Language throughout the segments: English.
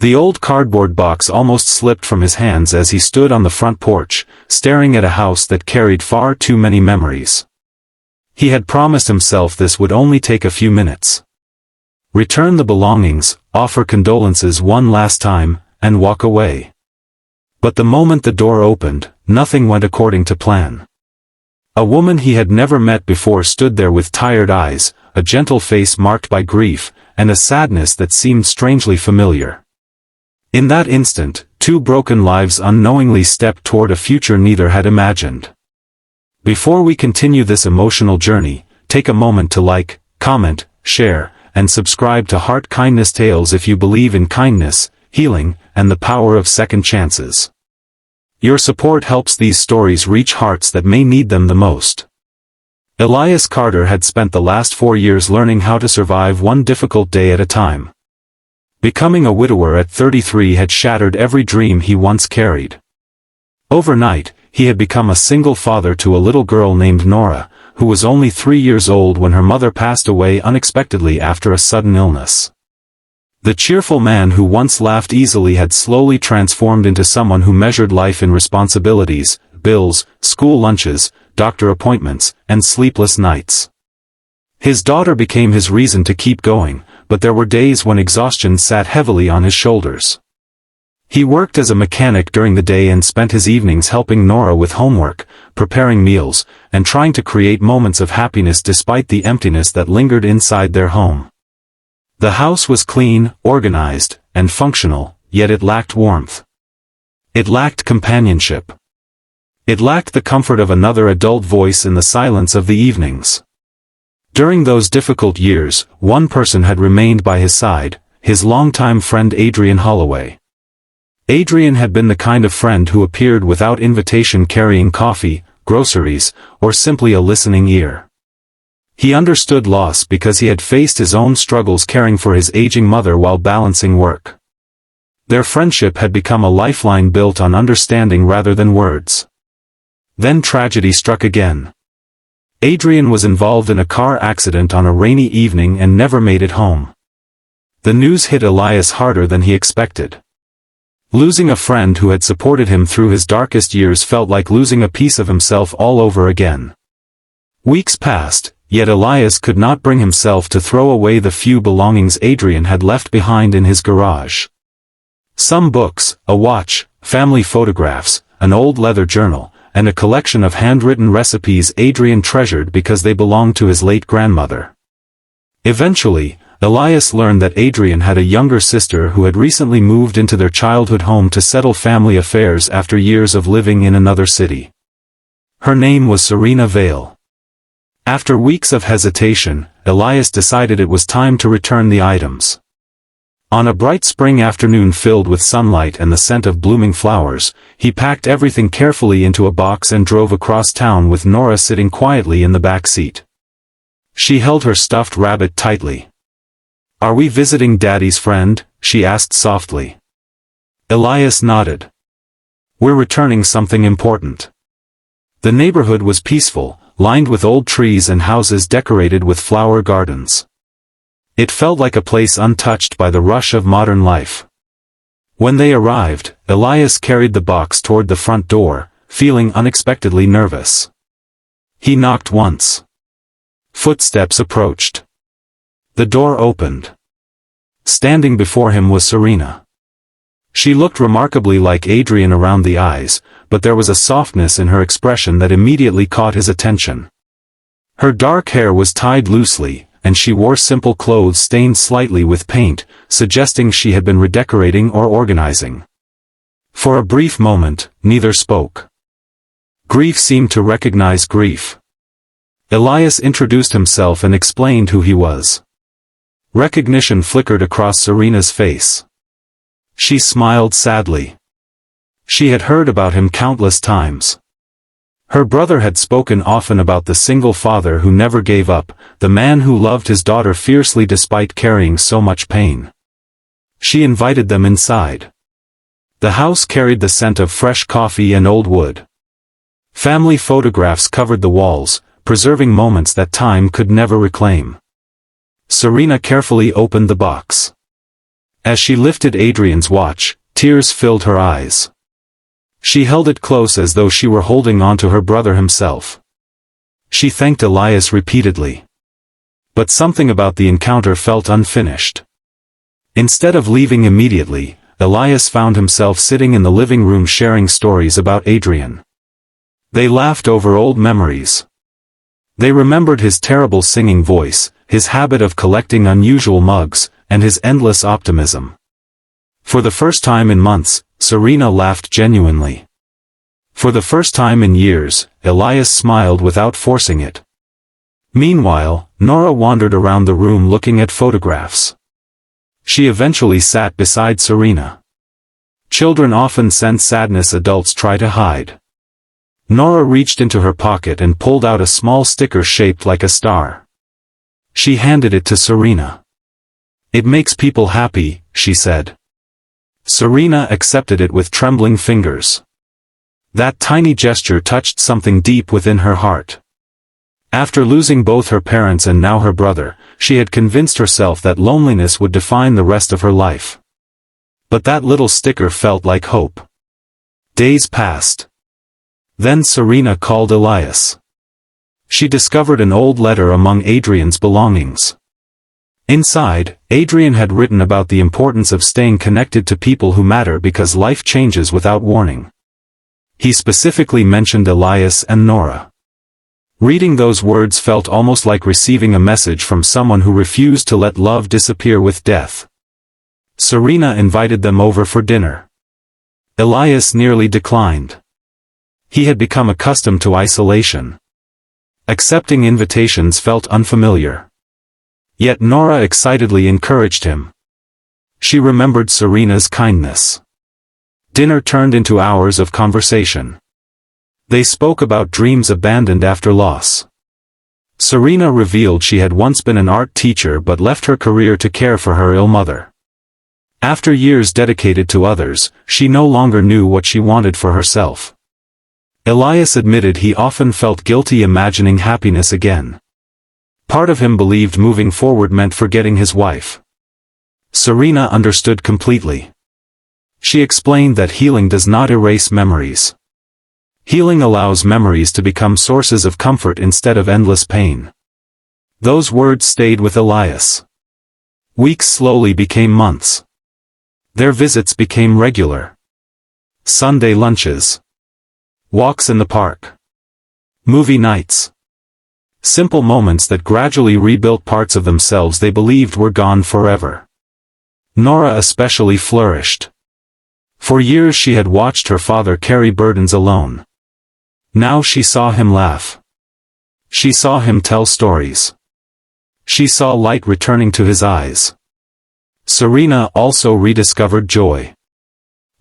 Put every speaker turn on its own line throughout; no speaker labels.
The old cardboard box almost slipped from his hands as he stood on the front porch, staring at a house that carried far too many memories. He had promised himself this would only take a few minutes. Return the belongings, offer condolences one last time, and walk away. But the moment the door opened, nothing went according to plan. A woman he had never met before stood there with tired eyes, a gentle face marked by grief, and a sadness that seemed strangely familiar. In that instant, two broken lives unknowingly stepped toward a future neither had imagined. Before we continue this emotional journey, take a moment to like, comment, share, and subscribe to Heart Kindness Tales if you believe in kindness, healing, and the power of second chances. Your support helps these stories reach hearts that may need them the most. Elias Carter had spent the last 4 years learning how to survive one difficult day at a time. Becoming a widower at 33 had shattered every dream he once carried. Overnight, he had become a single father to a little girl named Nora, who was only 3 years old when her mother passed away unexpectedly after a sudden illness. The cheerful man who once laughed easily had slowly transformed into someone who measured life in responsibilities, bills, school lunches, doctor appointments, and sleepless nights. His daughter became his reason to keep going, but there were days when exhaustion sat heavily on his shoulders. He worked as a mechanic during the day and spent his evenings helping Nora with homework, preparing meals, and trying to create moments of happiness despite the emptiness that lingered inside their home. The house was clean, organized, and functional, yet it lacked warmth. It lacked companionship. It lacked the comfort of another adult voice in the silence of the evenings. During those difficult years, one person had remained by his side, his longtime friend Adrian Holloway. Adrian had been the kind of friend who appeared without invitation carrying coffee, groceries, or simply a listening ear. He understood loss because he had faced his own struggles caring for his aging mother while balancing work. Their friendship had become a lifeline built on understanding rather than words. Then tragedy struck again. Adrian was involved in a car accident on a rainy evening and never made it home. The news hit Elias harder than he expected. Losing a friend who had supported him through his darkest years felt like losing a piece of himself all over again. Weeks passed, yet Elias could not bring himself to throw away the few belongings Adrian had left behind in his garage. Some books, a watch, family photographs, an old leather journal, and a collection of handwritten recipes Adrian treasured because they belonged to his late grandmother. Eventually, Elias learned that Adrian had a younger sister who had recently moved into their childhood home to settle family affairs after years of living in another city. Her name was Serena Vale. After weeks of hesitation, Elias decided it was time to return the items. On a bright spring afternoon filled with sunlight and the scent of blooming flowers, he packed everything carefully into a box and drove across town with Nora sitting quietly in the back seat. She held her stuffed rabbit tightly. "Are we visiting Daddy's friend?" she asked softly. Elias nodded. "We're returning something important." The neighborhood was peaceful, lined with old trees and houses decorated with flower gardens. It felt like a place untouched by the rush of modern life. When they arrived, Elias carried the box toward the front door, feeling unexpectedly nervous. He knocked once. Footsteps approached. The door opened. Standing before him was Serena. She looked remarkably like Adrian around the eyes, but there was a softness in her expression that immediately caught his attention. Her dark hair was tied loosely, and she wore simple clothes stained slightly with paint, suggesting she had been redecorating or organizing. For a brief moment, neither spoke. Grief seemed to recognize grief. Elias introduced himself and explained who he was. Recognition flickered across Serena's face. She smiled sadly. She had heard about him countless times. Her brother had spoken often about the single father who never gave up, the man who loved his daughter fiercely despite carrying so much pain. She invited them inside. The house carried the scent of fresh coffee and old wood. Family photographs covered the walls, preserving moments that time could never reclaim. Serena carefully opened the box. As she lifted Adrian's watch, tears filled her eyes. She held it close as though she were holding on to her brother himself. She thanked Elias repeatedly. But something about the encounter felt unfinished. Instead of leaving immediately, Elias found himself sitting in the living room sharing stories about Adrian. They laughed over old memories. They remembered his terrible singing voice, his habit of collecting unusual mugs, and his endless optimism. For the first time in months, Serena laughed genuinely. For the first time in years, Elias smiled without forcing it. Meanwhile, Nora wandered around the room looking at photographs. She eventually sat beside Serena. Children often sense sadness adults try to hide. Nora reached into her pocket and pulled out a small sticker shaped like a star. She handed it to Serena. "It makes people happy," she said. Serena accepted it with trembling fingers. That tiny gesture touched something deep within her heart. After losing both her parents and now her brother, she had convinced herself that loneliness would define the rest of her life. But that little sticker felt like hope. Days passed. Then Serena called Elias. She discovered an old letter among Adrian's belongings. Inside, Adrian had written about the importance of staying connected to people who matter because life changes without warning. He specifically mentioned Elias and Nora. Reading those words felt almost like receiving a message from someone who refused to let love disappear with death. Serena invited them over for dinner. Elias nearly declined. He had become accustomed to isolation. Accepting invitations felt unfamiliar. Yet Nora excitedly encouraged him. She remembered Serena's kindness. Dinner turned into hours of conversation. They spoke about dreams abandoned after loss. Serena revealed she had once been an art teacher but left her career to care for her ill mother. After years dedicated to others, she no longer knew what she wanted for herself. Elias admitted he often felt guilty imagining happiness again. Part of him believed moving forward meant forgetting his wife. Serena understood completely. She explained that healing does not erase memories. Healing allows memories to become sources of comfort instead of endless pain. Those words stayed with Elias. Weeks slowly became months. Their visits became regular. Sunday lunches. Walks in the park. Movie nights. Simple moments that gradually rebuilt parts of themselves they believed were gone forever. Nora especially flourished. For years she had watched her father carry burdens alone. Now she saw him laugh. She saw him tell stories. She saw light returning to his eyes. Serena also rediscovered joy.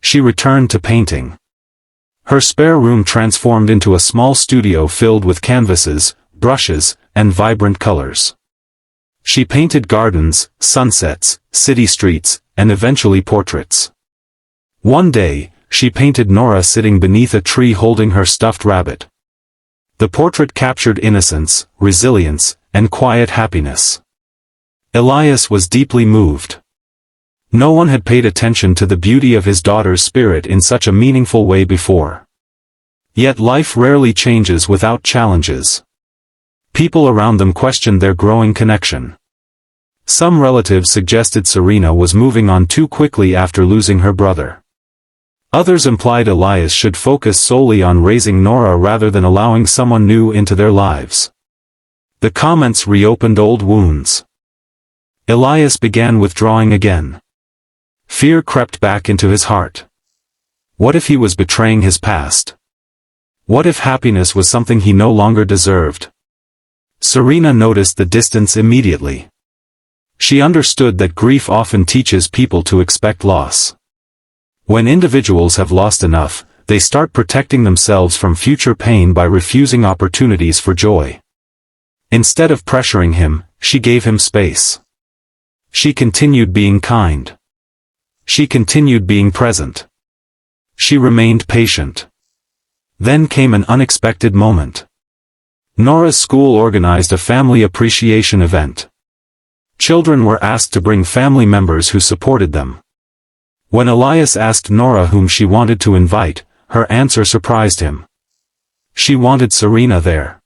She returned to painting. Her spare room transformed into a small studio filled with canvases, brushes, and vibrant colors. She painted gardens, sunsets, city streets, and eventually portraits. One day, she painted Nora sitting beneath a tree holding her stuffed rabbit. The portrait captured innocence, resilience, and quiet happiness. Elias was deeply moved. No one had paid attention to the beauty of his daughter's spirit in such a meaningful way before. Yet life rarely changes without challenges. People around them questioned their growing connection. Some relatives suggested Serena was moving on too quickly after losing her brother. Others implied Elias should focus solely on raising Nora rather than allowing someone new into their lives. The comments reopened old wounds. Elias began withdrawing again. Fear crept back into his heart. What if he was betraying his past? What if happiness was something he no longer deserved? Serena noticed the distance immediately. She understood that grief often teaches people to expect loss. When individuals have lost enough, they start protecting themselves from future pain by refusing opportunities for joy. Instead of pressuring him, she gave him space. She continued being kind. She continued being present. She remained patient. Then came an unexpected moment. Nora's school organized a family appreciation event. Children were asked to bring family members who supported them. When Elias asked Nora whom she wanted to invite, her answer surprised him. She wanted Serena there.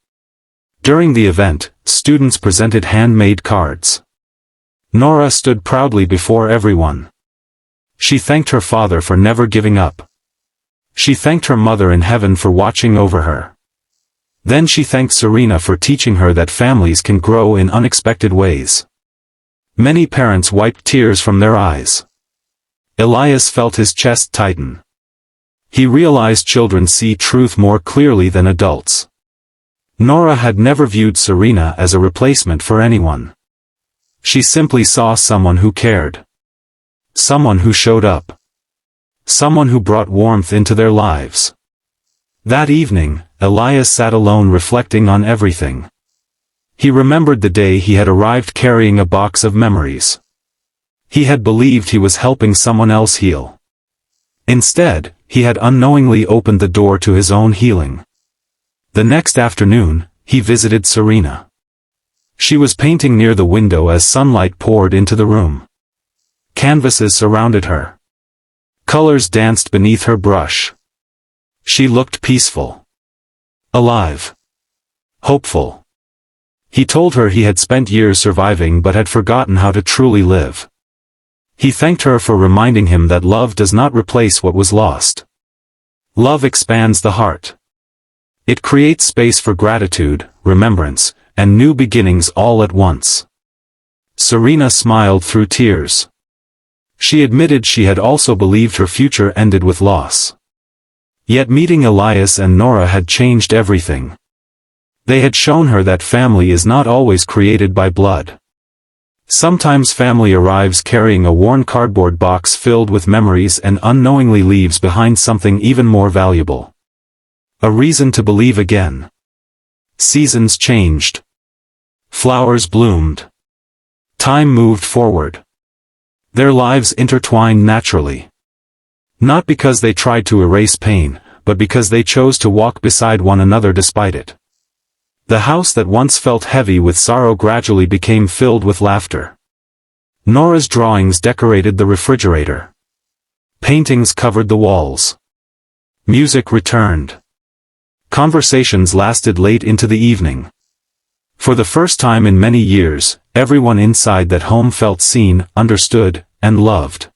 During the event, students presented handmade cards. Nora stood proudly before everyone. She thanked her father for never giving up. She thanked her mother in heaven for watching over her. Then she thanked Serena for teaching her that families can grow in unexpected ways. Many parents wiped tears from their eyes. Elias felt his chest tighten. He realized children see truth more clearly than adults. Nora had never viewed Serena as a replacement for anyone. She simply saw someone who cared. Someone who showed up. Someone who brought warmth into their lives. That evening, Elias sat alone reflecting on everything. He remembered the day he had arrived carrying a box of memories. He had believed he was helping someone else heal. Instead, he had unknowingly opened the door to his own healing. The next afternoon, he visited Serena. She was painting near the window as sunlight poured into the room. Canvases surrounded her. Colors danced beneath her brush. She looked peaceful. Alive. Hopeful. He told her he had spent years surviving but had forgotten how to truly live. He thanked her for reminding him that love does not replace what was lost. Love expands the heart. It creates space for gratitude, remembrance, and new beginnings all at once. Serena smiled through tears. She admitted she had also believed her future ended with loss. Yet meeting Elias and Nora had changed everything. They had shown her that family is not always created by blood. Sometimes family arrives carrying a worn cardboard box filled with memories and unknowingly leaves behind something even more valuable. A reason to believe again. Seasons changed. Flowers bloomed. Time moved forward. Their lives intertwined naturally. Not because they tried to erase pain, but because they chose to walk beside one another despite it. The house that once felt heavy with sorrow gradually became filled with laughter. Nora's drawings decorated the refrigerator. Paintings covered the walls. Music returned. Conversations lasted late into the evening. For the first time in many years, everyone inside that home felt seen, understood, and loved.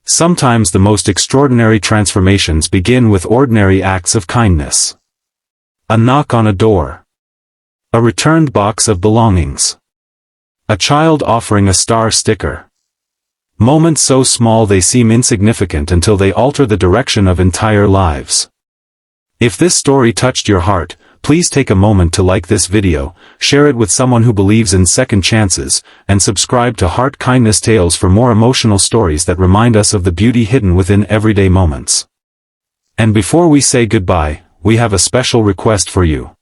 Sometimes the most extraordinary transformations begin with ordinary acts of kindness. A knock on a door. A returned box of belongings. A child offering a star sticker. Moments so small they seem insignificant until they alter the direction of entire lives. If this story touched your heart, please take a moment to like this video, share it with someone who believes in second chances, and subscribe to Heart Kindness Tales for more emotional stories that remind us of the beauty hidden within everyday moments. And before we say goodbye, we have a special request for you.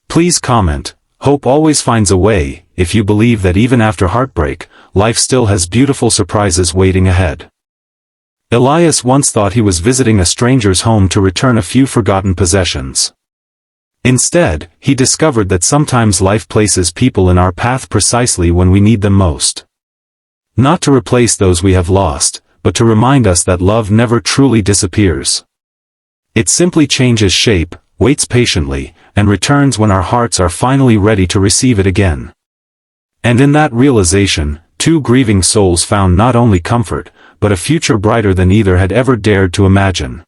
Please comment, "Hope always finds a way," if you believe that even after heartbreak, life still has beautiful surprises waiting ahead. Elias once thought he was visiting a stranger's home to return a few forgotten possessions. Instead, he discovered that sometimes life places people in our path precisely when we need them most. Not to replace those we have lost, but to remind us that love never truly disappears. It simply changes shape, waits patiently, and returns when our hearts are finally ready to receive it again. And in that realization, two grieving souls found not only comfort, but a future brighter than either had ever dared to imagine.